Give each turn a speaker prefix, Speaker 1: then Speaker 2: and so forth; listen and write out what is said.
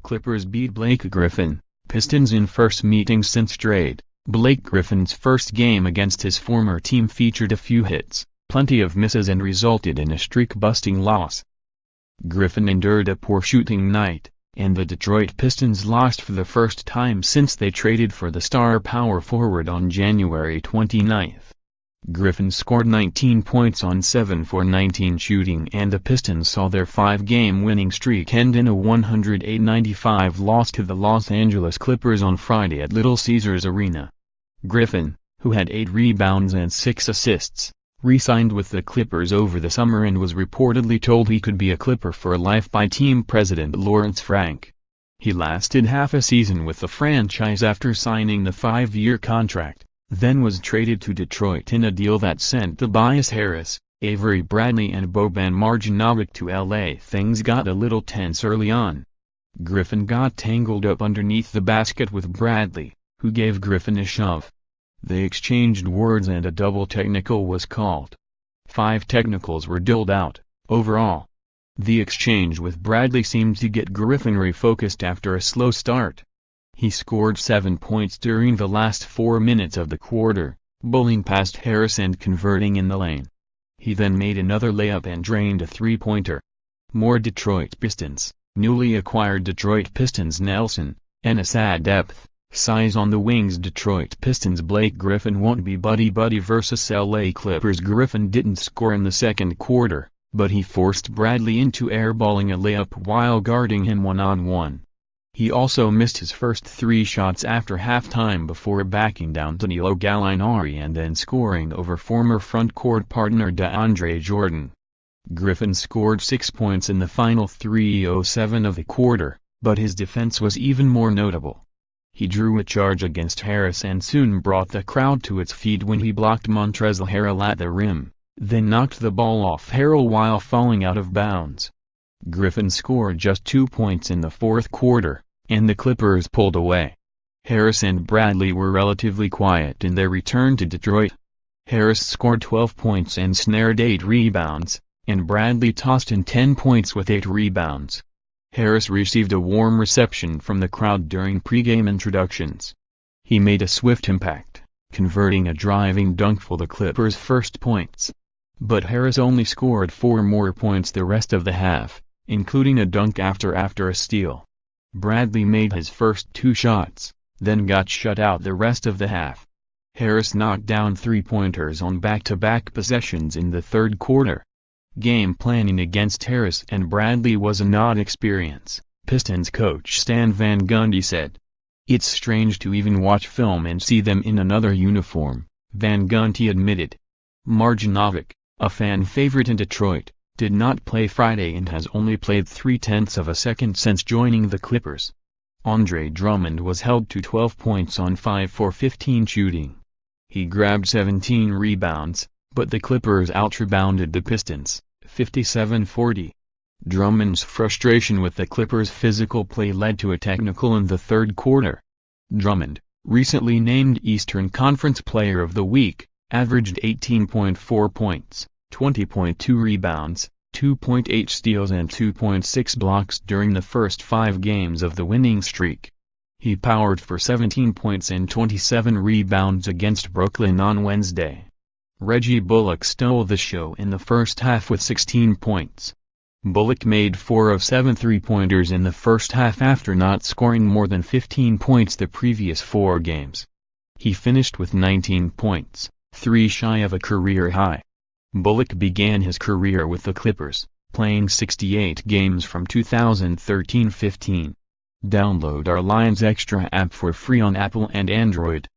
Speaker 1: Clippers beat Blake Griffin, Pistons in first meeting since trade. Blake Griffin's first game against his former team featured a few hits, plenty of misses and resulted in a streak-busting loss. Griffin endured a poor shooting night, and the Detroit Pistons lost for the first time since they traded for the star power forward on January 29. Griffin scored 19 points on 7 for 19 shooting, and the Pistons saw their 5-game winning streak end in a 108-95 loss to the Los Angeles Clippers on Friday at Little Caesars Arena. Griffin, who had 8 rebounds and 6 assists, re-signed with the Clippers over the summer and was reportedly told he could be a Clipper for life by team president Lawrence Frank. He lasted half a season with the franchise after signing the 5-year contract, then was traded to Detroit in a deal that sent Tobias Harris, Avery Bradley and Boban Marjanovic to LA. Things got a little tense early on. Griffin got tangled up underneath the basket with Bradley, who gave Griffin a shove. They exchanged words and a double technical was called. 5 technicals were doled out, overall. The exchange with Bradley seemed to get Griffin refocused after a slow start. He scored 7 points during the last 4 minutes of the quarter, bowling past Harris and converting in the lane. He then made another layup and drained a 3-pointer. More Detroit Pistons. Newly acquired Detroit Pistons Nelson, Ennis add depth, size on the wings. Detroit Pistons Blake Griffin won't be buddy-buddy versus LA Clippers. Griffin didn't score in the second quarter, but he forced Bradley into airballing a layup while guarding him one-on-one. He also missed his first 3 shots after halftime before backing down to Danilo Gallinari and then scoring over former front-court partner DeAndre Jordan. Griffin scored 6 points in the final 3:07 of the quarter, but his defense was even more notable. He drew a charge against Harris and soon brought the crowd to its feet when he blocked Montrezl Harrell at the rim, then knocked the ball off Harrell while falling out of bounds. Griffin scored just 2 points in the fourth quarter, and the Clippers pulled away. Harris and Bradley were relatively quiet in their return to Detroit. Harris scored 12 points and snared 8 rebounds, and Bradley tossed in 10 points with 8 rebounds. Harris received a warm reception from the crowd during pregame introductions. He made a swift impact, converting a driving dunk for the Clippers' first points. But Harris only scored 4 more points the rest of the half, including a dunk after a steal. Bradley made his first 2 shots, then got shut out the rest of the half. Harris knocked down 3-pointers on back-to-back possessions in the third quarter. Game planning against Harris and Bradley was an odd experience, Pistons coach Stan Van Gundy said. It's strange to even watch film and see them in another uniform, Van Gundy admitted. Marjanovic, a fan favorite in Detroit, did not play Friday and has only played 0.3 of a second since joining the Clippers. Andre Drummond was held to 12 points on 5 for 15 shooting. He grabbed 17 rebounds, but the Clippers out-rebounded the Pistons, 57-40. Drummond's frustration with the Clippers' physical play led to a technical in the third quarter. Drummond, recently named Eastern Conference Player of the Week, averaged 18.4 points, 20.2 rebounds, 2.8 steals and 2.6 blocks during the first 5 games of the winning streak. He powered for 17 points and 27 rebounds against Brooklyn on Wednesday. Reggie Bullock stole the show in the first half with 16 points. Bullock made 4 of 7 three-pointers in the first half after not scoring more than 15 points the previous 4 games. He finished with 19 points, 3 shy of a career high. Bullock began his career with the Clippers, playing 68 games from 2013-15. Download our Lions Extra app for free on Apple and Android.